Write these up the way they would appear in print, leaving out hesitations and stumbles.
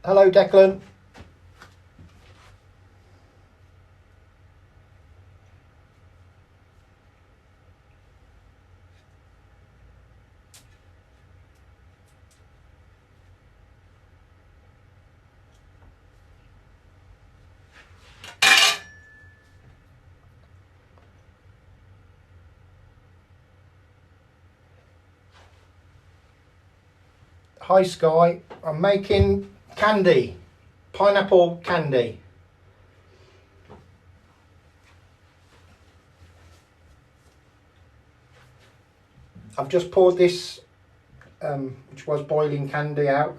Hello, Declan. Hi, Sky. I'm making candy, pineapple candy. I've just poured this, which was boiling candy out.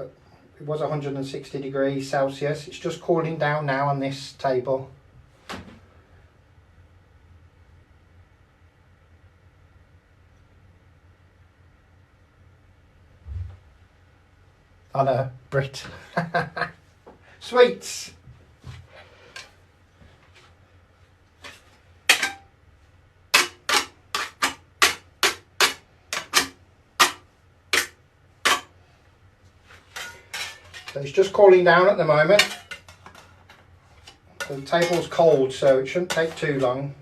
It was 160 degrees Celsius. It's just cooling down now on this table. I know, Brit. Sweets. So it's just cooling down at the moment. The table's cold, so it shouldn't take too long.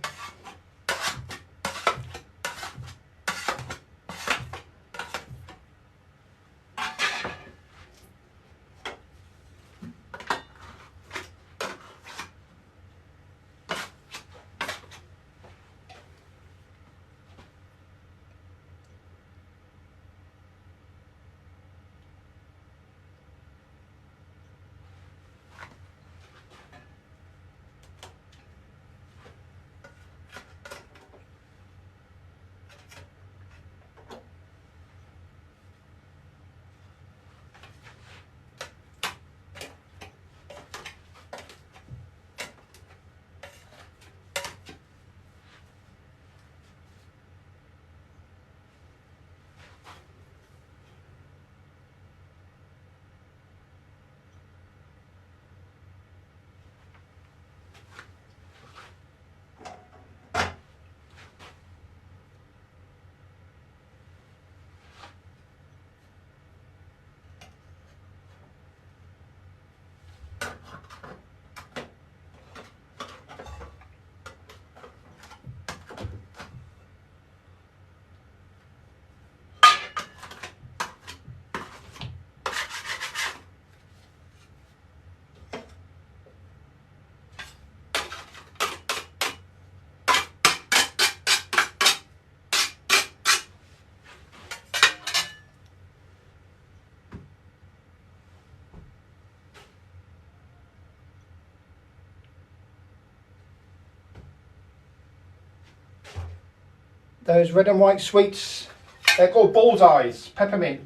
Those red and white sweets, they're called bullseyes, peppermint.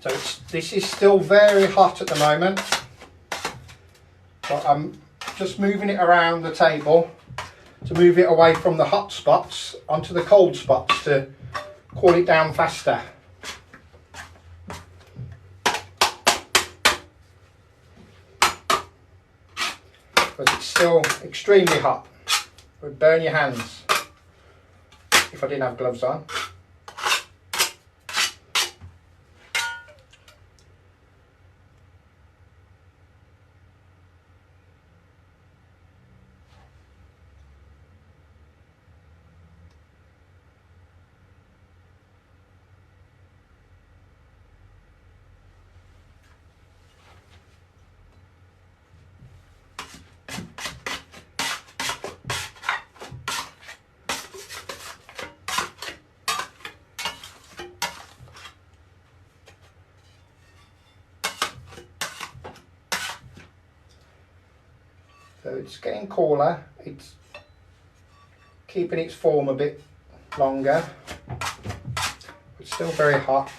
So this is still very hot at the moment, but I'm just moving it around the table to move it away from the hot spots onto the cold spots to cool it down faster. Because it's still extremely hot. It would burn your hands if I didn't have gloves on. So it's getting cooler, it's keeping its form a bit longer, it's still very hot.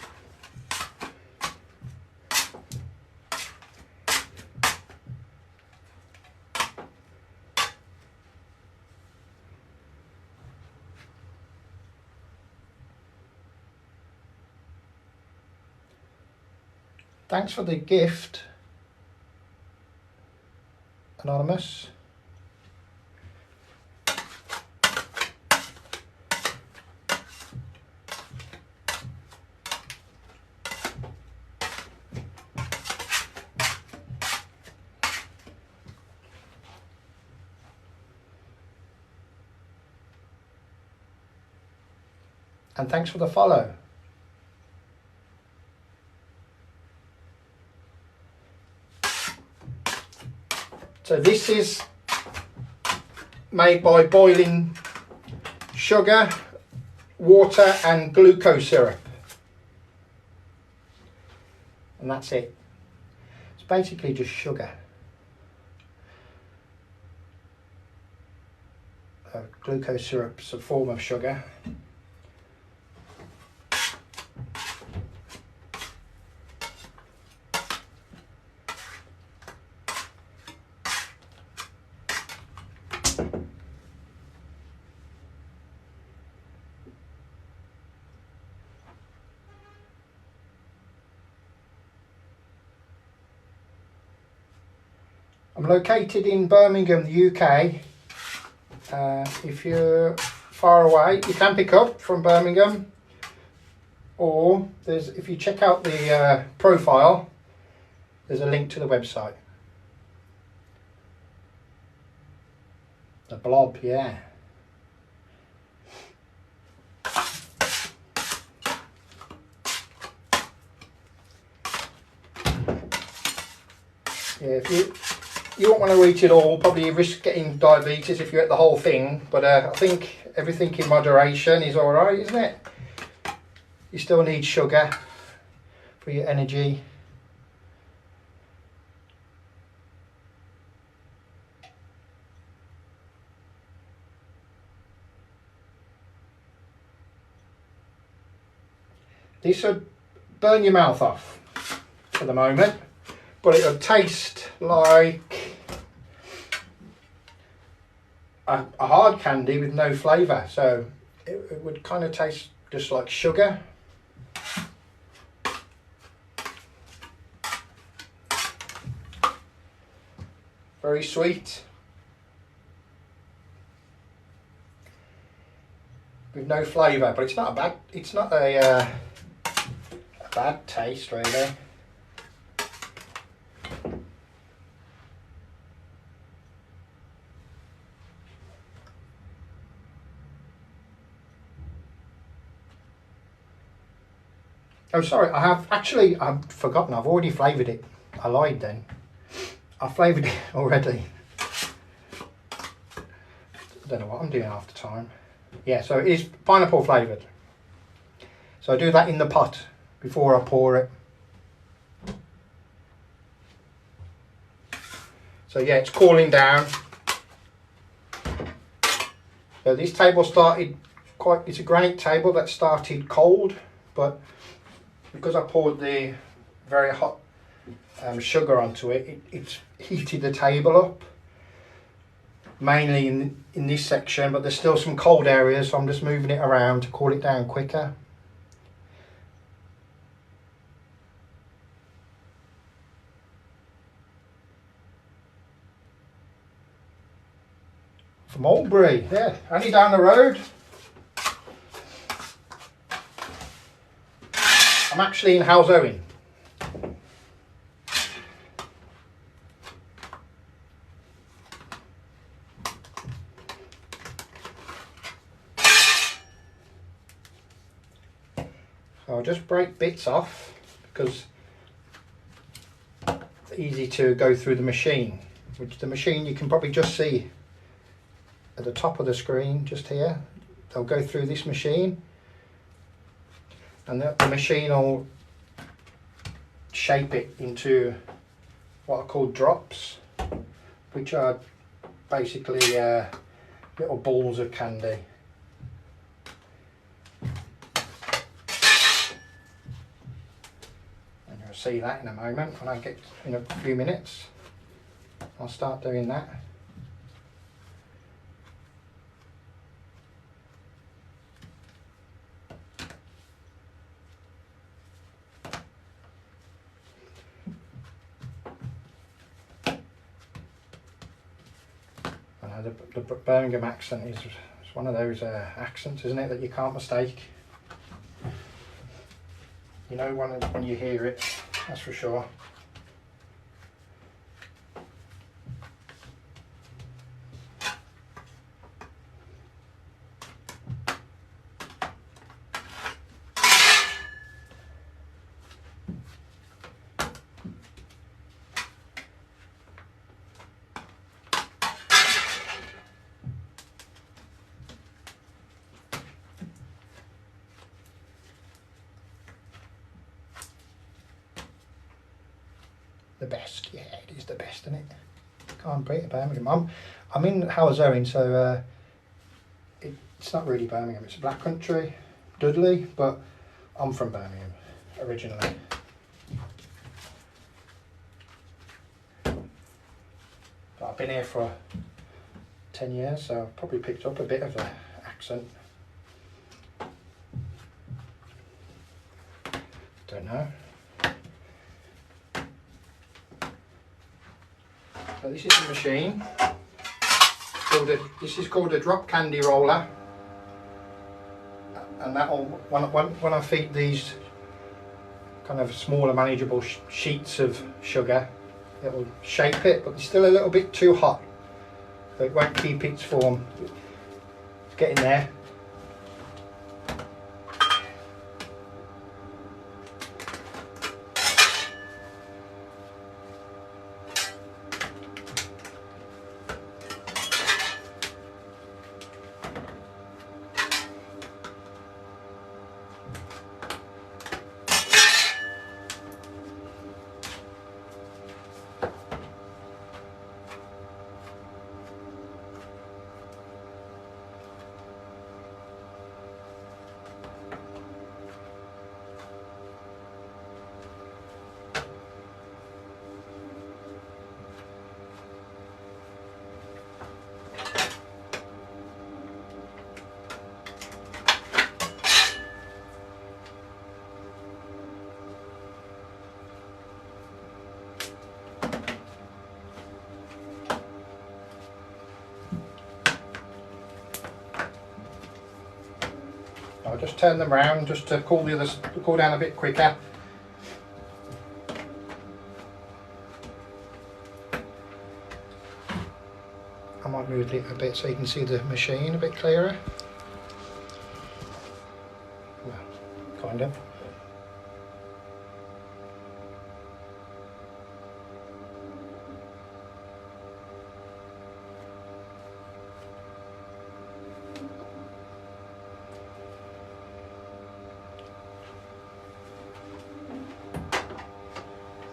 Thanks for the gift, Anonymous. And thanks for the follow. So this is made by boiling sugar, water and glucose syrup. And that's it. It's basically just sugar. Glucose syrup is a form of sugar. I'm located in Birmingham, the UK. If you're far away, you can pick up from Birmingham, or if you check out the profile, there's a link to the website. The blob, yeah. Yeah, if you won't want to eat it all, probably risk getting diabetes if you ate the whole thing, but I think everything in moderation is alright, isn't it? You still need sugar for your energy. This would burn your mouth off for the moment, but it would taste like a hard candy with no flavour, so it would kind of taste just like sugar. Very sweet with no flavour, but it's not a bad taste really. Oh, sorry, I've forgotten, I've already flavoured it. I lied then. I flavoured it already. I don't know what I'm doing half the time. Yeah, so it is pineapple flavoured. So I do that in the pot before I pour it. So yeah, it's cooling down. So this table started it's a granite table that started cold, but because I poured the very hot sugar onto it, it's heated the table up, mainly in this section, but there's still some cold areas, so I'm just moving it around to cool it down quicker. From Albury, yeah, only down the road. I'm actually in Halesowen. So I'll just break bits off because it's easy to go through the machine, which the machine you can probably just see at the top of the screen just here. They'll go through this machine, and the machine will shape it into what are called drops, which are basically little balls of candy. And you'll see that in a moment when I get in a few minutes. I'll start doing that. the Birmingham accent is one of those accents, isn't it, that you can't mistake. You know when you hear it, that's for sure. The best, yeah, it is the best, isn't it? Can't beat Birmingham. I'm in Halesowen, so it's not really Birmingham. It's Black Country, Dudley, but I'm from Birmingham originally. But I've been here for 10 years, so I've probably picked up a bit of the accent. Don't know. So this is the machine. This is called a drop candy roller, and that'll when I feed these kind of smaller manageable sheets of sugar, it will shape it, but it's still a little bit too hot, so it won't keep its form. It's getting there. I'll just turn them round just to cool down a bit quicker. I might move it a bit so you can see the machine a bit clearer. Well, kind of.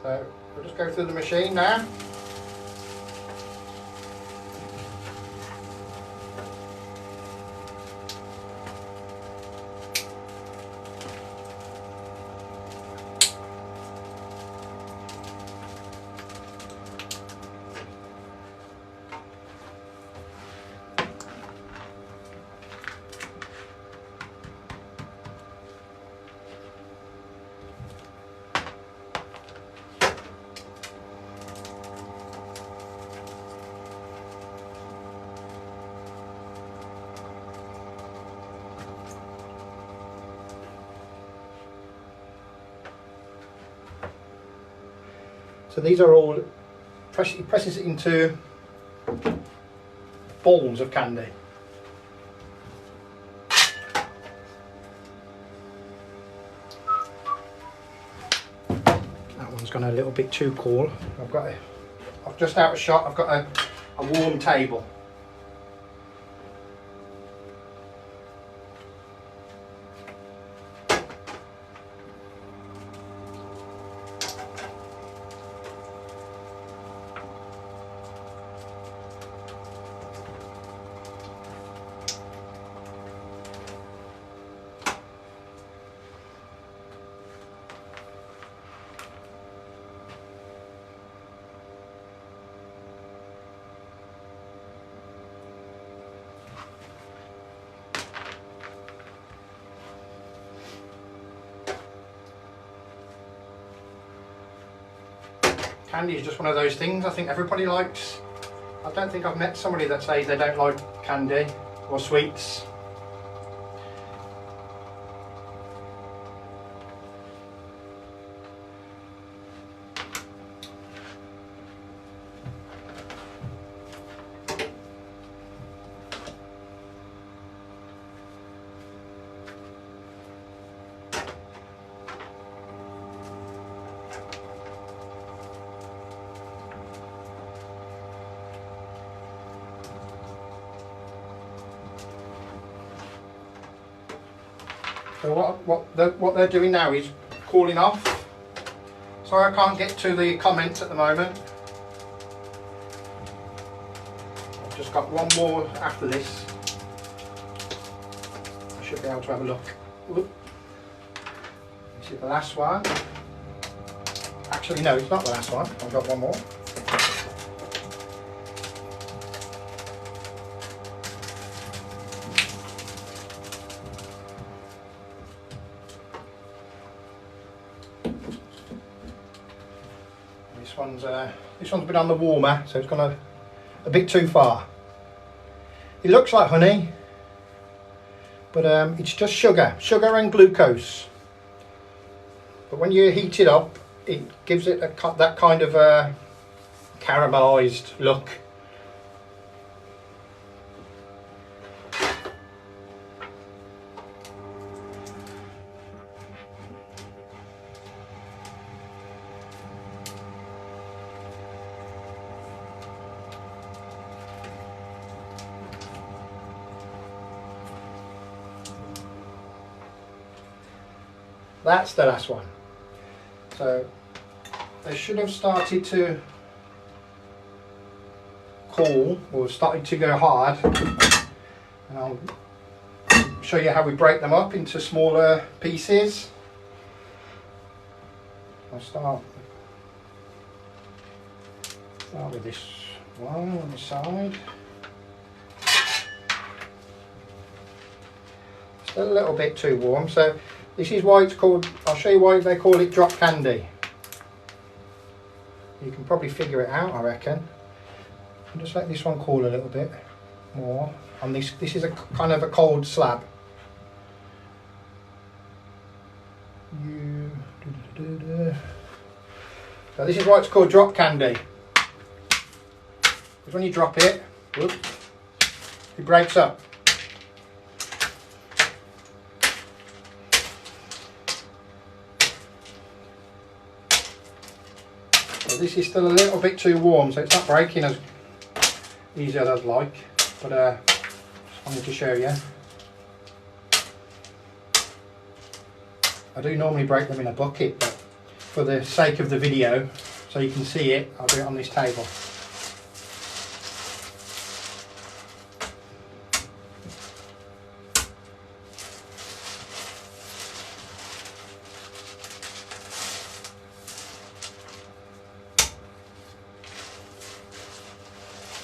So we'll just go through the machine now. So these are all, he presses it into balls of candy. That one's gone a little bit too cool. I've just out of shot, I've got a warm table. Candy is just one of those things I think everybody likes. I don't think I've met somebody that says they don't like candy or sweets. So what they're doing now is cooling off. Sorry I can't get to the comments at the moment. I've just got one more after this. I should be able to have a look. Oop. This is the last one. Actually no, it's not the last one. I've got one more. This one's been on the warmer, so it's gone a bit too far. It looks like honey, but it's just sugar and glucose. But when you heat it up, it gives it that kind of caramelised look. That's the last one. So they should have started to cool or started to go hard. And I'll show you how we break them up into smaller pieces. I'll start with this one on the side. Still a little bit too warm, so this is why it's called, I'll show you why they call it drop candy. You can probably figure it out, I reckon. I'll just let this one cool a little bit more. And this is a kind of a cold slab. So this is why it's called drop candy. Because when you drop it, whoop, it breaks up. This is still a little bit too warm, so it's not breaking as easy as I'd like, but just wanted to show you. I do normally break them in a bucket, but for the sake of the video, so you can see it, I'll do it on this table.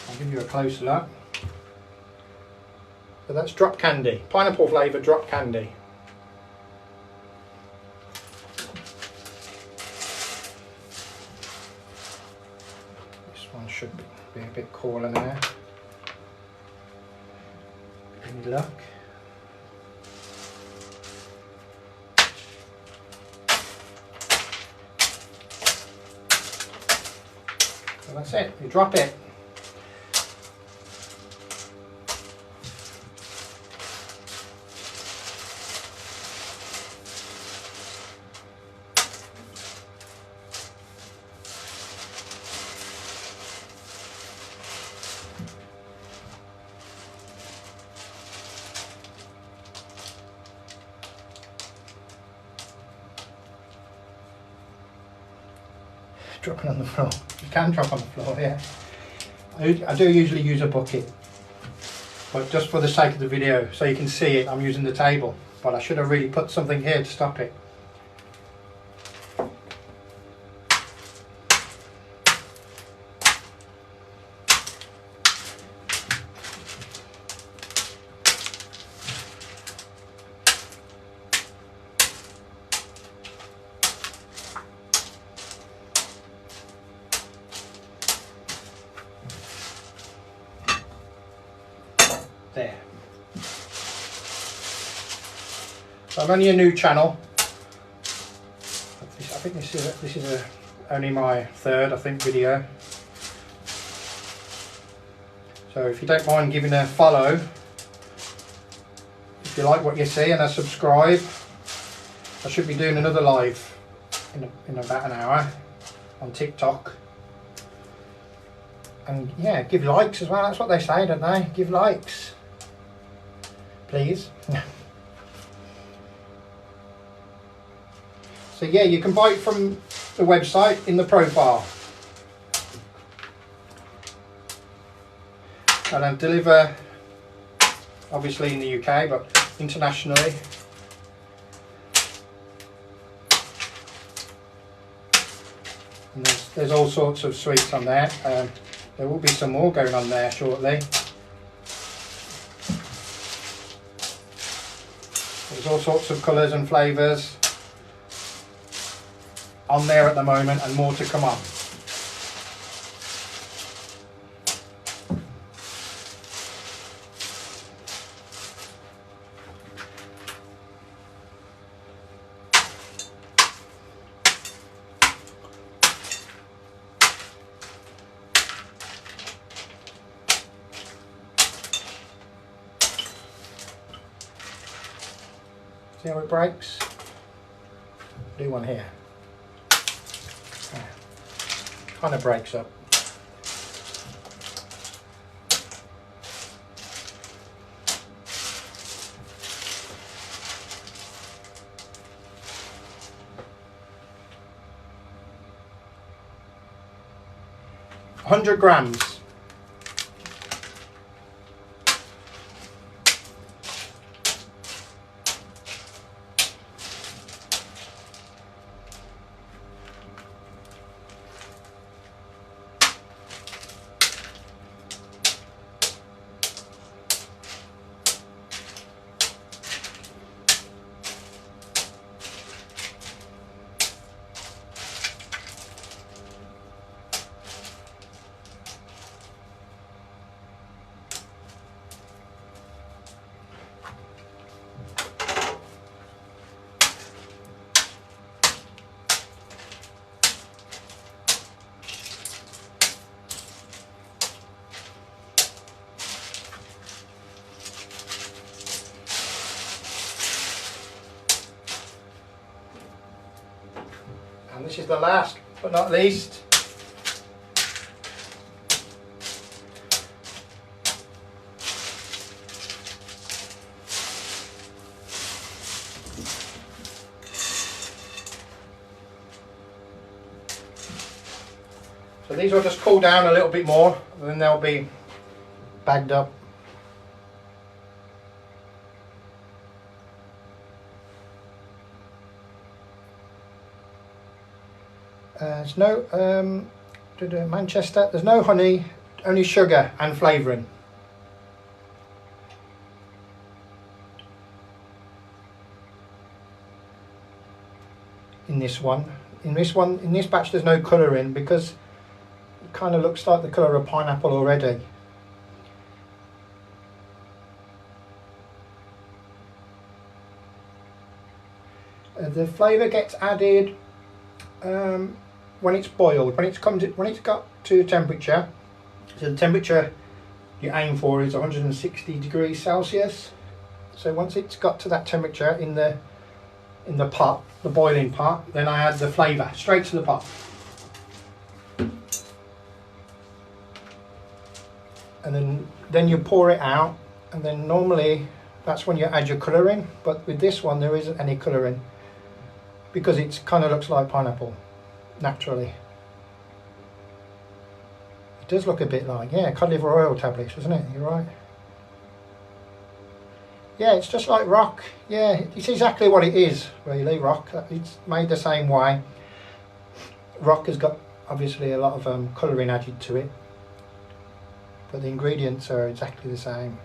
I'll give you a close look. So that's drop candy, pineapple flavour drop candy. This one should be a bit cooler now. Any luck? So that's it, you drop it. Dropping on the floor. You can drop on the floor, yeah. I do usually use a bucket, but just for the sake of the video, so you can see it, I'm using the table. But I should have really put something here to stop it. So I'm only a new channel. I think this is only my third, I think, video. So if you don't mind giving a follow, if you like what you see, and a subscribe. I should be doing another live in about an hour on TikTok. And yeah, give likes as well. That's what they say, don't they? Give likes, please. So yeah, you can buy it from the website in the profile. And I deliver, obviously in the UK, but internationally. And there's all sorts of sweets on there. There will be some more going on there shortly. There's all sorts of colours and flavours on there at the moment, and more to come on. See how it breaks? Do one here. Kind of breaks up. $100 grams. And this is the last but not least. So these will just cool down a little bit more, and then they'll be bagged up. There's no Manchester. There's no honey, only sugar and flavouring. In this one, in this batch, there's no colour in because it kind of looks like the colour of pineapple already. The flavour gets added when it's boiled, when it's got to temperature. So the temperature you aim for is 160 degrees Celsius. So once it's got to that temperature in the pot, the boiling pot, then I add the flavour straight to the pot. And then you pour it out, and then normally that's when you add your colour in, but with this one there isn't any colour in because it kind of looks like pineapple naturally. It does look a bit like, yeah, cod liver oil tablets, doesn't it? You're right. Yeah, it's just like rock. Yeah, it's exactly what it is, really, rock. It's made the same way. Rock has got obviously a lot of colouring added to it, but the ingredients are exactly the same.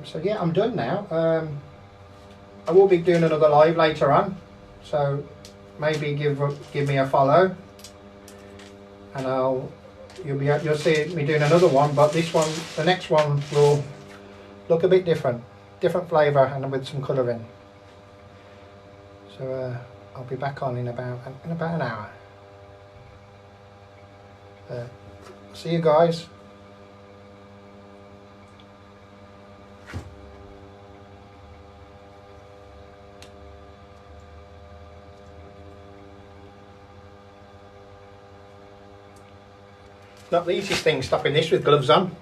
So yeah, I'm done now. I will be doing another live later on, so maybe give me a follow, and you'll see me doing another one. But this one, the next one, will look a bit different flavour and with some colouring. So I'll be back on in about an hour. See you guys. Not the easiest thing stopping this with gloves on.